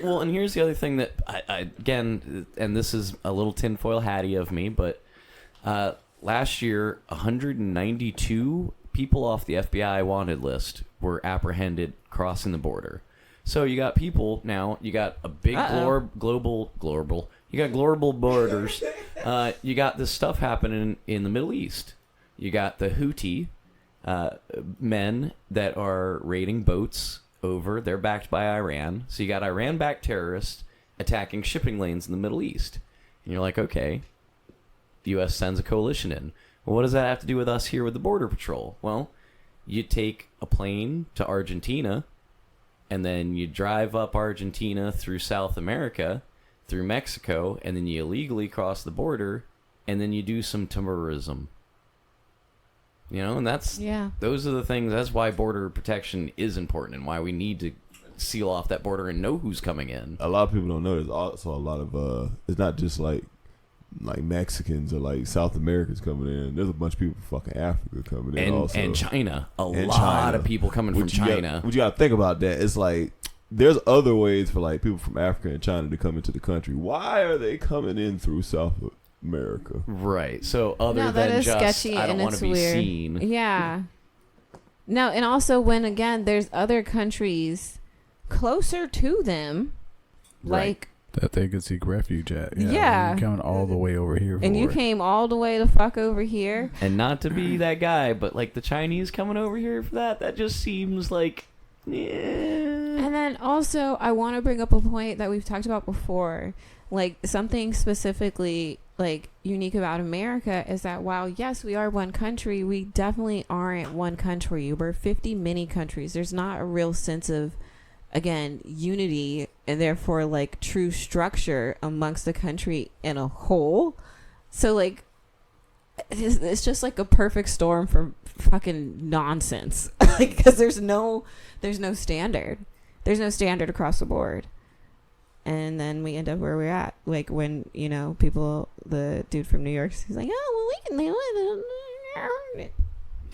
Well, and here's the other thing that I again, and this is a little tinfoil hatty of me, but last year, 192 people off the FBI wanted list were apprehended crossing the border. So you got people now. You got a big global. You got global borders. You got this stuff happening in the Middle East. You got the Houthi men that are raiding boats over. They're backed by Iran. So you got Iran-backed terrorists attacking shipping lanes in the Middle East. And you're like, okay, the U.S. sends a coalition in. Well, what does that have to do with us here with the Border Patrol? Well, you take a plane to Argentina, and then you drive up Argentina through South America, through Mexico, and then you illegally cross the border, and then you do some tourism. And those are the things. That's why border protection is important and why we need to seal off that border and know who's coming in. A lot of people don't know there's also a lot of it's not just like Mexicans or like South Americans coming in. There's a bunch of people from fucking Africa coming in also. And China. A lot of people coming from China. What you got to think about that, it's like there's other ways for like people from Africa and China to come into the country. Why are they coming in through South America? Right. So other than just sketchy, I don't want to be seen. Yeah. No, and also when again there's other countries closer to them, like that they could seek refuge at. Yeah. You're coming all the way over here. And you came all the way the fuck over here. And not to be that guy, but like the Chinese coming over here for that just seems like, yeah. And then also, I want to bring up a point that we've talked about before. Like, something specifically, like, unique about America is that while, yes, we are one country, we definitely aren't one country. We're 50 mini countries. There's not a real sense of, again, unity and therefore, like, true structure amongst the country in a whole. So, like, it's just like a perfect storm for fucking nonsense. Like, because there's no standard. There's no standard across the board. And then we end up where we're at. Like, when, you know, people, the dude from New York, he's like, oh, well, we can.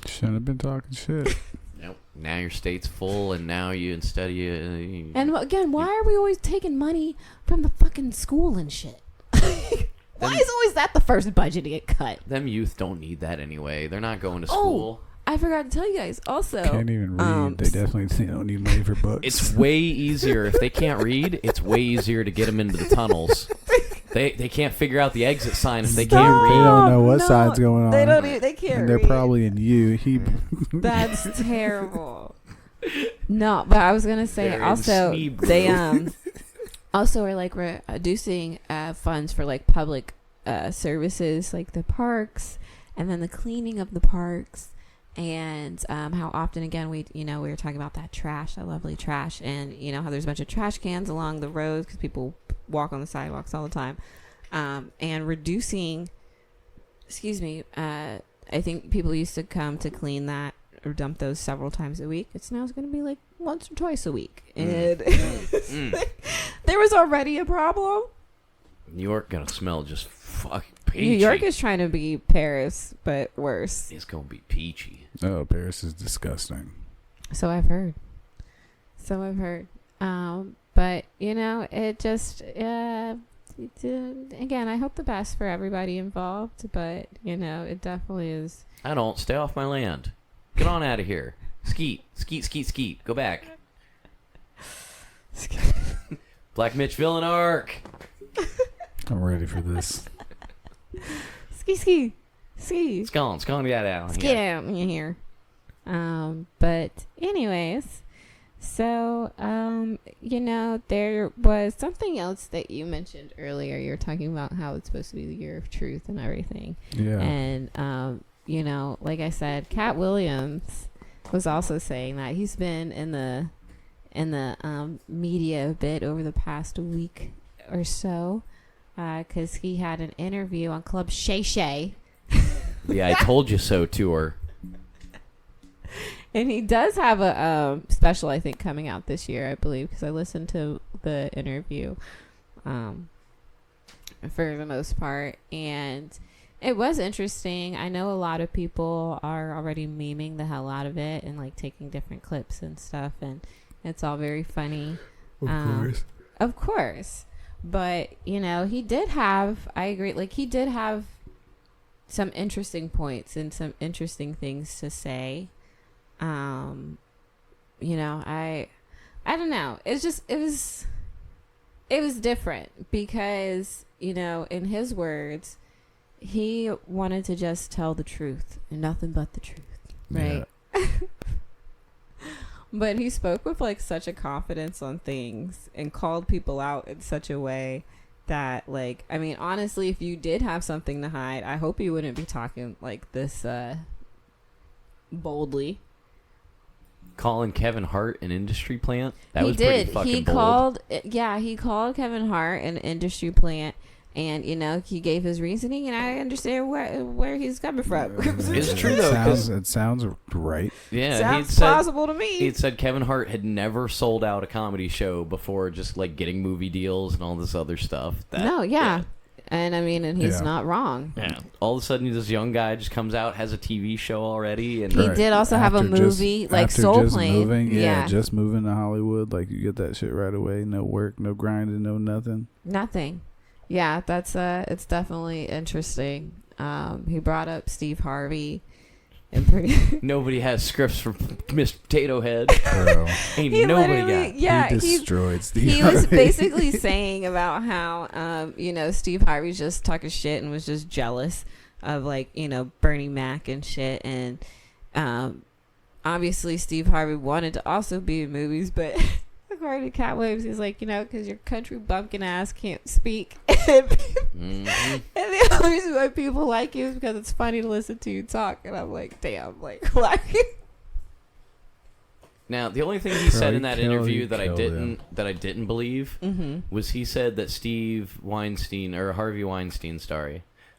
Shouldn't have been talking shit. Nope. Now your state's full, and now instead of you. And again, why are we always taking money from the fucking school and shit? Why is always that the first budget to get cut? Them youth don't need that anyway. They're not going to school. I forgot to tell you guys also. Can't even read. They definitely don't need money for books. It's way easier if they can't read. It's way easier to get them into the tunnels. They can't figure out the exit sign if they can't read. They don't know what side's going on. They don't. They can't. And they're read. probably in U. That's terrible. No, but I was gonna say They're also they also are like reducing funds for like public services like the parks and then the cleaning of the parks. And how often, again, we were talking about that lovely trash, and, you know, how there's a bunch of trash cans along the roads because people walk on the sidewalks all the time. And reducing, I think people used to come to clean that or dump those several times a week. It's now going to be like once or twice a week. And there was already a problem. New York going to smell just fucking peachy. New York is trying to be Paris, but worse. It's going to be peachy. Oh, Paris is disgusting. So I've heard. But, you know, it just, again, I hope the best for everybody involved, but, you know, it definitely is. I don't. Stay off my land. Get on out of here. Skeet. Go back. Black Mitch Villain arc. I'm ready for this. Ski. It's gone. Get out of Get here. out in here. But anyways, so, you know, there was something else that you mentioned earlier. You were talking about how it's supposed to be the year of truth and everything. Yeah. And, you know, like I said, Katt Williams was also saying that he's been in the media a bit over the past week or so, because he had an interview on Club Shay Shay. Yeah, I told you so tour. And he does have a special, I think, coming out this year, I believe, because I listened to the interview for the most part. And it was interesting. I know a lot of people are already memeing the hell out of it and, like, taking different clips and stuff. And it's all very funny. Of course. But, you know, he did have, I agree, like, he did have some interesting points and some interesting things to say. You know, I don't know. It's just, it was different because, you know, in his words, he wanted to just tell the truth and nothing but the truth. Right. Yeah. But he spoke with like such a confidence on things and called people out in such a way that, like, I mean, honestly, if you did have something to hide, I hope you wouldn't be talking like this boldly. Calling Kevin Hart an industry plant? That he was did. Pretty fucking he bold. He called Kevin Hart an industry plant. And, you know, he gave his reasoning, and I understand where he's coming from. It's true, though. It sounds right. Yeah, sounds plausible to me. He said Kevin Hart had never sold out a comedy show before, just, like, getting movie deals and all this other stuff. Yeah. And, I mean, and he's not wrong. Yeah. All of a sudden, this young guy just comes out, has a TV show already. And he did also have a movie, like Soul Plane. Just moving to Hollywood. Like, you get that shit right away. No work, no grinding, no nothing. Nothing. Yeah, that's it's definitely interesting. He brought up Steve Harvey. Nobody has scripts for Miss Potato Head. Ain't he nobody got. Yeah, he destroyed Steve He Harvey. was basically saying about how, you know, Steve Harvey's just talking shit and was just jealous of, like, you know, Bernie Mac and shit. And obviously Steve Harvey wanted to also be in movies, but of part of Katt Williams, he's like, because your country bumpkin ass can't speak. And the only reason why people like you is because it's funny to listen to you talk. And I'm like, damn, like, why? Now, the only thing he said in that interview that I didn't believe was he said that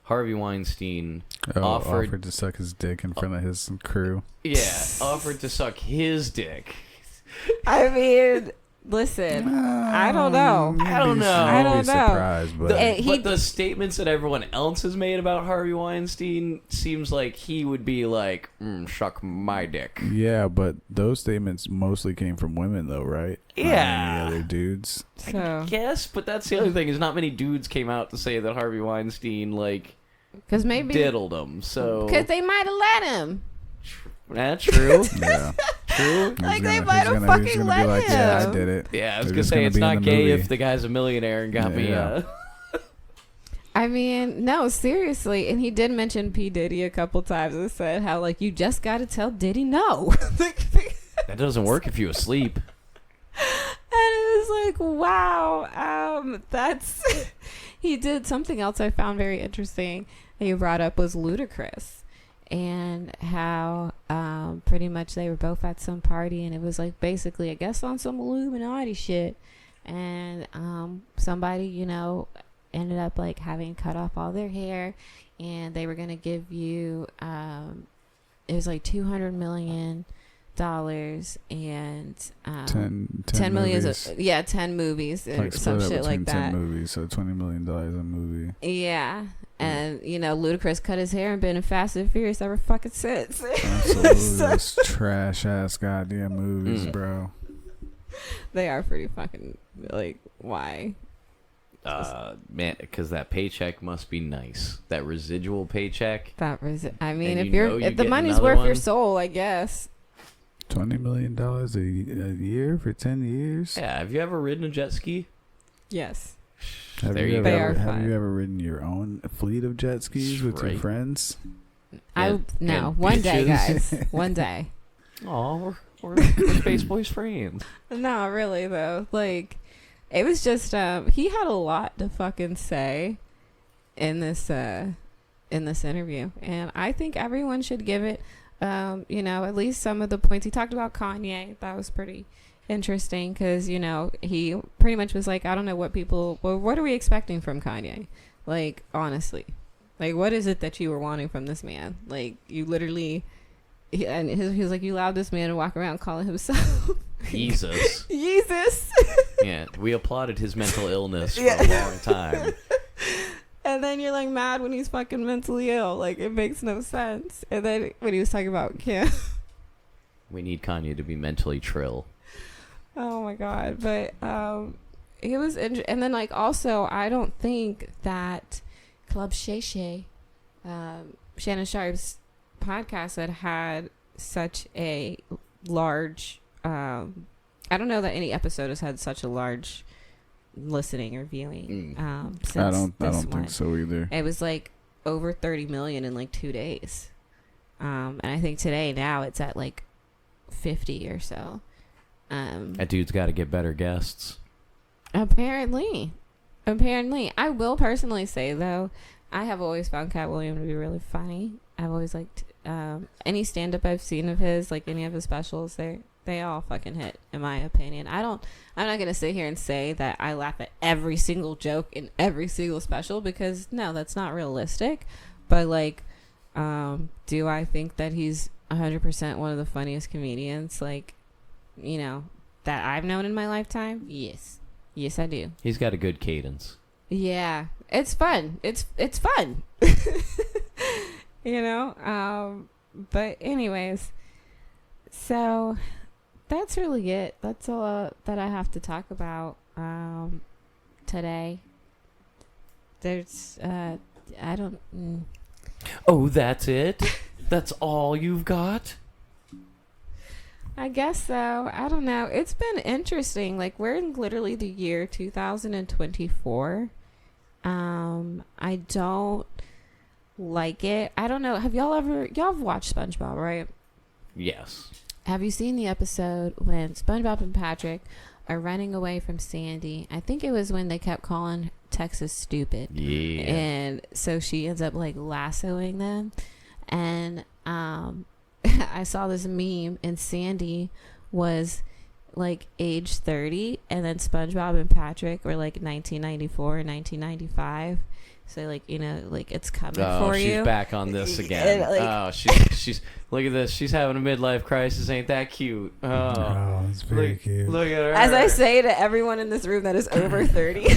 Harvey Weinstein offered to suck his dick in front of his crew. Yeah, offered to suck his dick. I mean, listen, I don't know. I don't know. I don't know. Surprised, but But the statements that everyone else has made about Harvey Weinstein seems like he would be like, suck my dick. Yeah, but those statements mostly came from women, though, right? Yeah. Not any other dudes. So. I guess, but that's the other thing is not many dudes came out to say that Harvey Weinstein because maybe diddled him. So because they might have let him. That's true. Yeah. True. Like they might have fucking let him. Yeah, I did it. Yeah, I was gonna say it's not gay if the guy's a millionaire and got me. I mean, no, seriously. And he did mention P. Diddy a couple times and said how you just got to tell Diddy no. That doesn't work if you're asleep. And it was like, wow, that's he did something else I found very interesting that you brought up was Ludacris, and how pretty much they were both at some party, and it was basically I guess on some Illuminati shit, and somebody ended up having cut off all their hair, and they were gonna give you it was $200 million and 10 million 10 movies or some shit like that. 10 movies, so $20 million a movie. Yeah. And Ludacris cut his hair and been in Fast and Furious ever fucking since. Absolutely. Those trash ass goddamn movies, bro. They are pretty fucking why? Man, because that paycheck must be nice. That residual paycheck. I mean, if the money's worth your soul, I guess. $20 million a year for 10 years? Yeah. Have you ever ridden a jet ski? Yes. Have you ever ridden your own fleet of jet skis with your friends? One day, guys. One day. Oh, we're Space Boys friends. No, really though. It was just he had a lot to fucking say in this interview, and I think everyone should give it at least some of the points. He talked about Kanye. That was pretty interesting because he pretty much was like, I don't know what are we expecting from Kanye, honestly, what is it that you were wanting from this man? You literally he was like, you allowed this man to walk around calling himself Jesus. Yeah, we applauded his mental illness for a long time. And then you're mad when he's fucking mentally ill. It makes no sense. And then when he was talking about Kim, we need Kanye to be mentally trill. Oh my god! But it was and then also I don't think that Club Shay Shay, Shannon Sharp's podcast had such a large. I don't know that any episode has had such a large listening or viewing. Since I don't think so either. It was over 30 million in 2 days, and I think today now it's at 50 or so. That dude's got to get better guests. Apparently, I will personally say though, I have always found Katt Williams to be really funny. I've always liked any stand-up I've seen of his, any of his specials. They all fucking hit, in my opinion. I'm not gonna sit here and say that I laugh at every single joke in every single special, because no, that's not realistic. But do I think that he's 100% one of the funniest comedians that I've known in my lifetime? Yes, I do. He's got a good cadence. Yeah, it's fun. It's fun. But anyways, so that's really it. That's all that I have to talk about today. There's I don't. Oh, that's it? That's all you've got? I guess so. I don't know. It's been interesting. We're in literally the year 2024. I don't like it. I don't know. Have y'all have watched SpongeBob, right? Yes. Have you seen the episode when SpongeBob and Patrick are running away from Sandy. I think it was when they kept calling Texas stupid. Yeah. And so she ends up like lassoing them. And I saw this meme, and Sandy was like age 30, and then SpongeBob and Patrick were like 1994 or 1995. So like, you know, like it's coming for you. She's back on this again. Like, she's look at this. She's having a midlife crisis. Ain't that cute? Oh, it's very cute. Look at her. as I say to everyone in this room that is over 30. Yeah,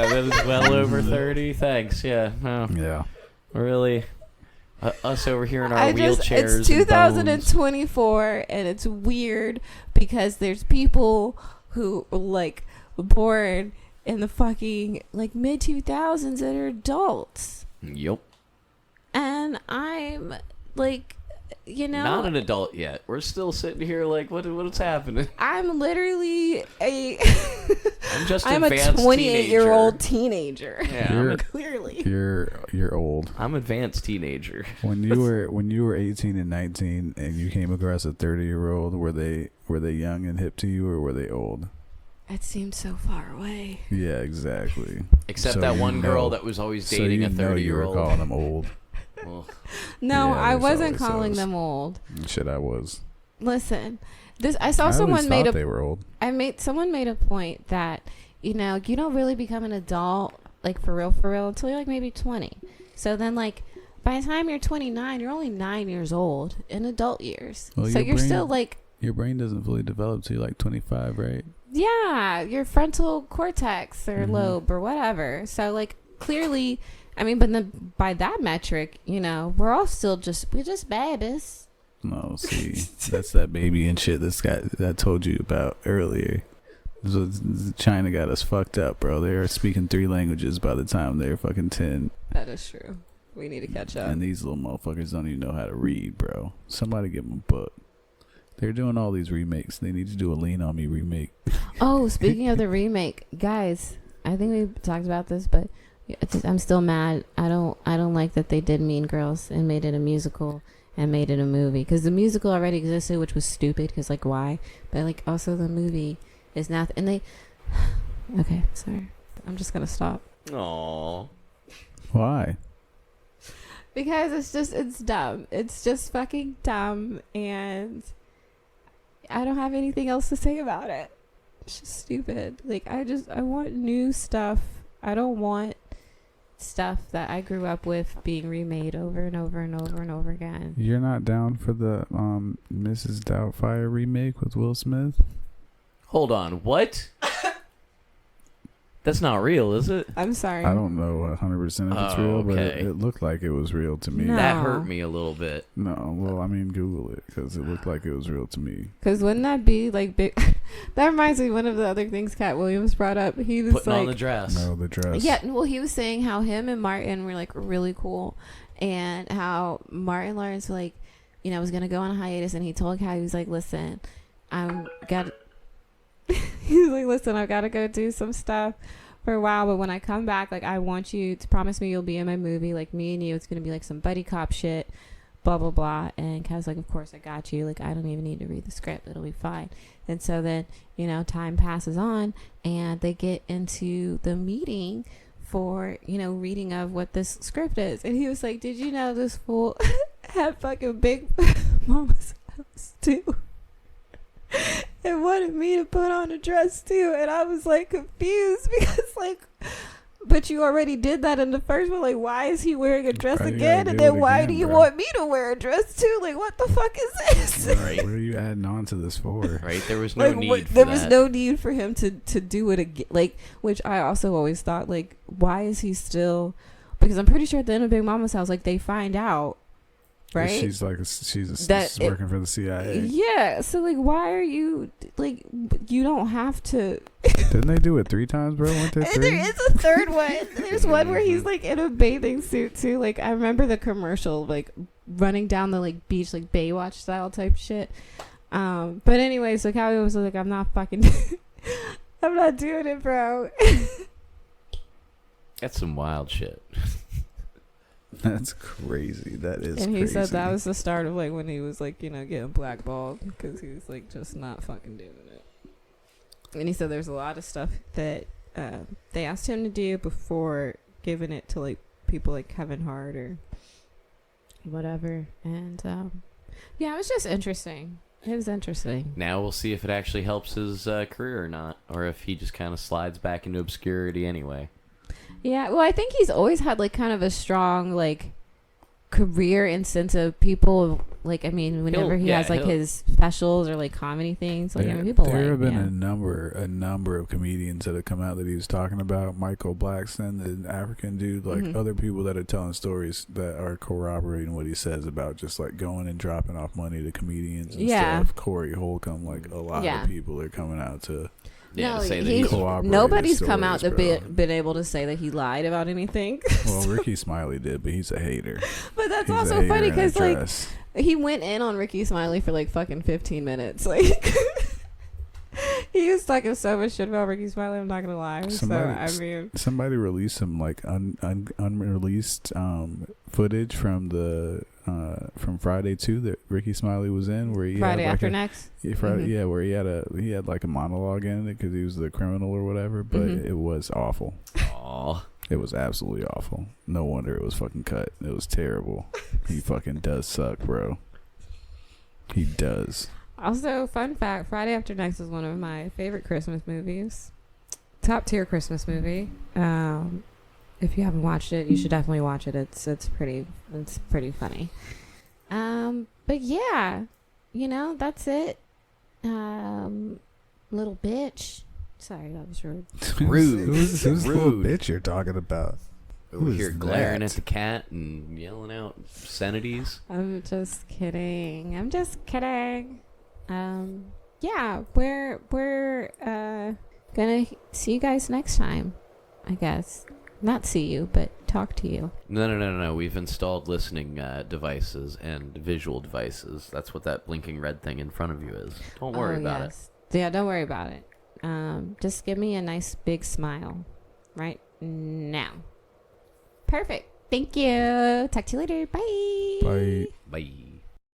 that is well over 30. Thanks. Yeah. Oh, Yeah. really. Us over here in our wheelchairs. It's 2024, and it's weird because there's people who like born in the fucking like mid 2000s that are adults, Yep. and I'm like, you know, Not an adult yet. We're still sitting here like, what's happening? I'm literally I'm just I'm a advanced 28-year-old teenager. Yeah, You're- Clearly. You're old. I'm advanced teenager. When you were 18 and 19 and you came across a 30-year-old, were they young and hip to you, or were they old? It seems so far away. Yeah, exactly. Except So that you one know- girl that was always So dating you a know you were 30-year-old. calling them old. Well, No, Yeah, I there's wasn't always calling those. them old. Shit, I was. Listen, I saw I someone always made thought a they were old. someone made a point that, you know, you don't really become an adult like for real until you're like maybe 20. So then like by the time you're 29, you're only 9 years old in adult years. Well, so your you're brain- still like, Your brain doesn't fully develop till you're like 25, right? yeah, your frontal cortex or Mhm. lobe or whatever. So like clearly, I mean, but then by that metric, you know, we're all still we're just babies. No, see, that's that baby and shit that I told you about earlier. So China got us fucked up, bro. They are speaking 3 languages by the time they're fucking 10. That is true. We need to catch up. And these little motherfuckers don't even know how to read, bro. Somebody give them a book. They're doing all these remakes. They need to do a Lean On Me remake. Oh, speaking of the remake, guys, I think we talked about this, but I'm still mad. I don't like that they did Mean Girls and made it a musical and made it a movie, because the musical already existed, which was stupid, because like why? But like also the movie is not, and they. Okay, sorry. I'm just gonna stop Aww. Why? because it's dumb. It's just fucking dumb, and I don't have anything else to say about it. It's just stupid. Like I want new stuff. I don't want stuff that I grew up with being remade over and over and over and over again. You're not down for the Mrs. Doubtfire remake with Will Smith? Hold on. What? That's not real, is it? I'm sorry. I don't know 100% if it's Oh, real, but okay. it looked like it was real to me. No. That hurt me a little bit. No, well, I mean, Google it, because it looked like it was real to me. Because wouldn't that be like big? That reminds me of one of the other things Katt Williams brought up. He was Putting like, on the dress. No, the dress. yeah, well, he was saying how him and Martin were like really cool, and how Martin Lawrence like, you know, was gonna go on a hiatus, and he told Katt, he was like, listen, I've gotta go do some stuff for a while, but when I come back, like, I want you to promise me you'll be in my movie, like me and you. It's gonna be like some buddy cop shit, blah blah blah. And Katt's like, of course I got you. Like, I don't even need to read the script. It'll be fine. And so then, you know, time passes on, and they get into the meeting for, you know, reading of what this script is. And he was like, did you know this fool had fucking Big Mama's house too? And wanted me to put on a dress too. And I was like confused, because like, but you already did that in the first one. Like, why is he wearing a dress Right, you again? gotta And do then it why again, do you bro. want me to wear a dress too? Like, what the fuck is this? Right. What are you adding on to this for? Right? There was no Like, need what, for there that. was no need for him to do it again. Like, which I also always thought, like, why is he still? Because I'm pretty sure at the end of Big Mama's house, like, they find out, right? She's That it- working for the CIA. Yeah. So like, why are you like? You don't have to. Didn't they do it 3 times, bro? Weren't there 3? There is a third one. There's one where he's like in a bathing suit too. Like, I remember the commercial, like running down the like beach, like Baywatch style type shit. But anyway, so Callie was like, I'm not fucking, I'm not doing it, bro. That's some wild shit. That's crazy. That is And he crazy. said that was the start of like when he was like, you know, getting blackballed, because he was like just not fucking doing it. And he said there's a lot of stuff that they asked him to do before giving it to like people like Kevin Hart or whatever. And yeah, it was just interesting. It was interesting. Now we'll see if it actually helps his career or not, or if he just kind of slides back into obscurity anyway. Yeah, well, I think he's always had like kind of a strong like career in sense of people like, I mean, whenever he has like his specials or like comedy things, like, I mean, people there like, have been yeah. a number of comedians that have come out that he was talking about. Michael Blackson, the African dude, like other people that are telling stories that are corroborating what he says about just like going and dropping off money to comedians and stuff. Corey Holcomb, like a lot of people are coming out to. Yeah, no, to say that nobody's come out to been able to say that he lied about anything. Well, Ricky Smiley did, but he's a hater. But that's also funny because like he went in on Ricky Smiley for like fucking 15 minutes. Like he was talking so much shit about Ricky Smiley. I'm not gonna lie. Somebody released some like unreleased footage from the from Friday 2 that Ricky Smiley was in, where he Friday had like After Next. Yeah, where he had like a monologue in it because he was the criminal or whatever. But it was awful. Aww. It was absolutely awful. No wonder it was fucking cut. It was terrible. He fucking does suck, bro. He does. Also, fun fact: Friday After Next is one of my favorite Christmas movies. Top tier Christmas movie. If you haven't watched it, you should definitely watch it. It's pretty funny. But yeah, that's it. Little bitch. Sorry, that was rude. Rude. Who's the little bitch you're talking about? Over here glaring at the cat and yelling out obscenities. I'm just kidding. Yeah, we're gonna see you guys next time, I guess. Not see you, but talk to you. No. We've installed listening devices and visual devices. That's what that blinking red thing in front of you is. Don't worry about it. Yeah, don't worry about it. Just give me a nice big smile right now. Perfect. Thank you. Talk to you later. Bye. Bye. Bye.